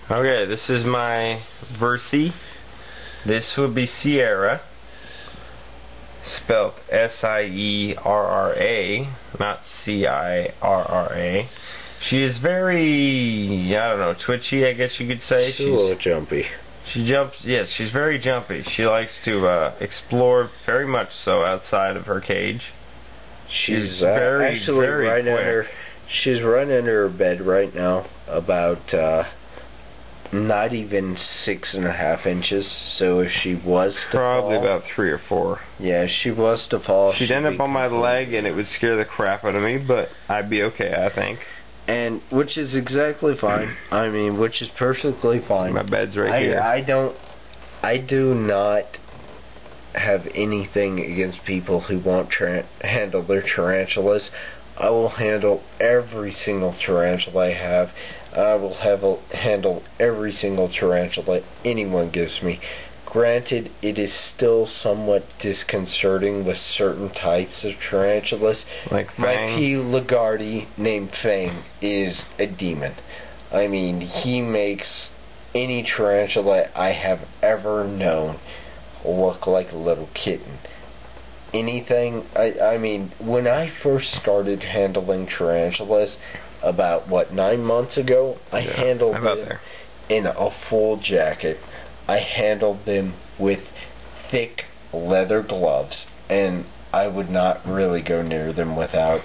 Okay, this is my Versi. This would be Sierra, spelled S-I-E-R-R-A, not C-I-R-R-A. She is very, I don't know, twitchy, I guess you could say. She's a little jumpy. She jumps, yes, she's very jumpy. She likes to explore very much so outside of her cage. She's very, actually very right quick. She's right under her bed right now, about not even 6.5 inches. So if she was to probably fall, about 3 or 4. Yeah, if she was to fall, she'd end up on my leg, and it would scare the crap out of me. But I'd be okay, I think. And which is exactly fine. I mean, which is perfectly fine. My bed's right here. I do not have anything against people who won't handle their tarantulas. I will handle every single tarantula I have. I will handle every single tarantula anyone gives me. Granted, it is still somewhat disconcerting with certain types of tarantulas. Like Fang. My P. Lagarde named Fang is a demon. I mean, he makes any tarantula I have ever known look like a little kitten. Anything, I mean, when I first started handling tarantulas, about, 9 months ago, I handled them in a full jacket. I handled them with thick leather gloves, and I would not really go near them without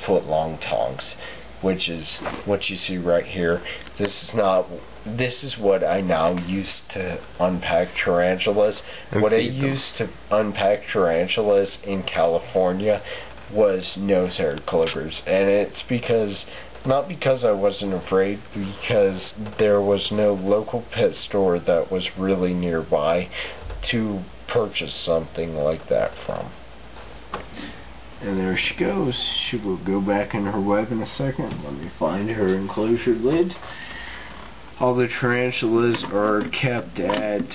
foot-long tongs, which is what you see right here. This is what I now use to unpack tarantulas. What I used to unpack tarantulas in California was nose-hair clippers, and it's not because I wasn't afraid, because there was no local pet store that was really nearby to purchase something like that from. And there she goes. She will go back in her web in a second. Let me find her enclosure lid. All the tarantulas are kept at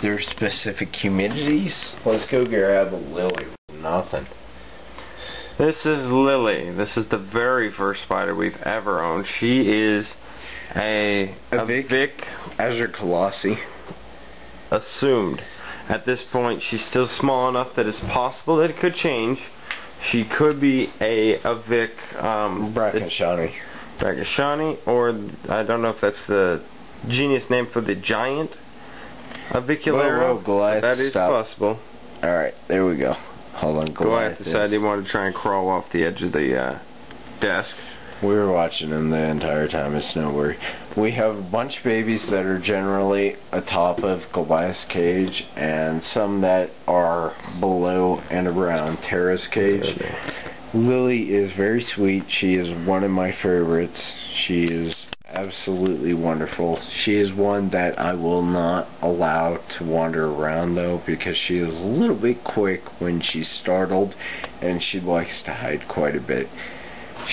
their specific humidities. Let's go grab a Lily. Nothing. This is Lily. This is the very first spider we've ever owned. She is a Vic Colossi. Assumed. At this point, she's still small enough that it's possible that it could change. She could be a Vic Bracashani, or I don't know if that's the genius name for the giant Aviculera. Whoa, Goliath, that is possible. Alright, there we go. Hold on, Goliath decided he wanted to try and crawl off the edge of the desk. We were watching him the entire time, it's no worry. We have a bunch of babies that are generally atop of Goliath's cage, and some that are below and around Tara's cage. Okay. Lily is very sweet. She is one of my favorites. She is absolutely wonderful. She is one that I will not allow to wander around, though, because she is a little bit quick when she's startled, and she likes to hide quite a bit.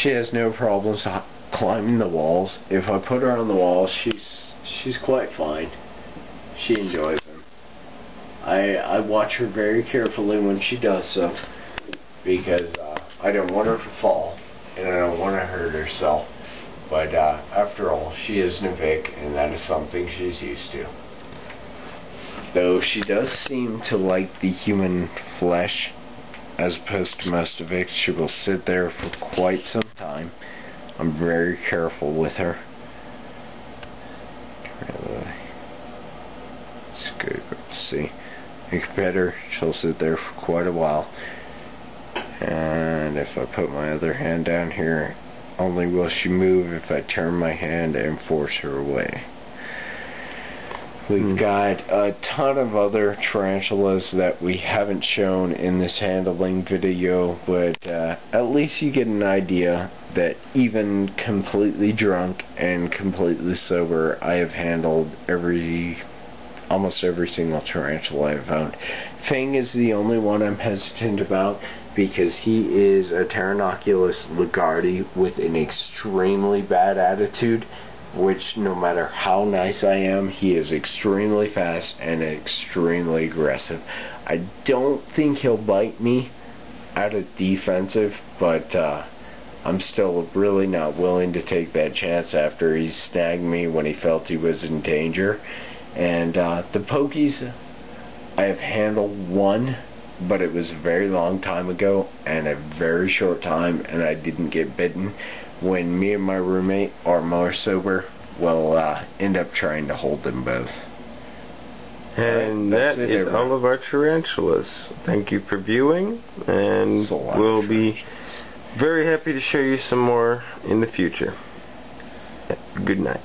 She has no problems climbing the walls. If I put her on the wall, she's quite fine. She enjoys them. I watch her very carefully when she does so, because I don't want her to fall, and I don't want to hurt herself. But after all, she is Vic, and that is something she's used to. Though she does seem to like the human flesh, as opposed to most of it. She will sit there for quite some time. I'm very careful with her. It's good to see. Make it better. She'll sit there for quite a while. And if I put my other hand down here, only will she move if I turn my hand and force her away. We've got a ton of other tarantulas that we haven't shown in this handling video, but at least you get an idea that even completely drunk and completely sober, I have handled almost every single tarantula I've owned. Fang is the only one I'm hesitant about, because he is a Tarantulas Lagarde with an extremely bad attitude, which no matter how nice I am, he is extremely fast and extremely aggressive. I don't think he'll bite me out of defensive, but I'm still really not willing to take that chance after he snagged me when he felt he was in danger. And the pokies, I have handled one, but it was a very long time ago and a very short time, and I didn't get bitten. When me and my roommate are more sober, we'll end up trying to hold them both. And that is all of our tarantulas. Thank you for viewing, and we'll be very happy to show you some more in the future. Good night.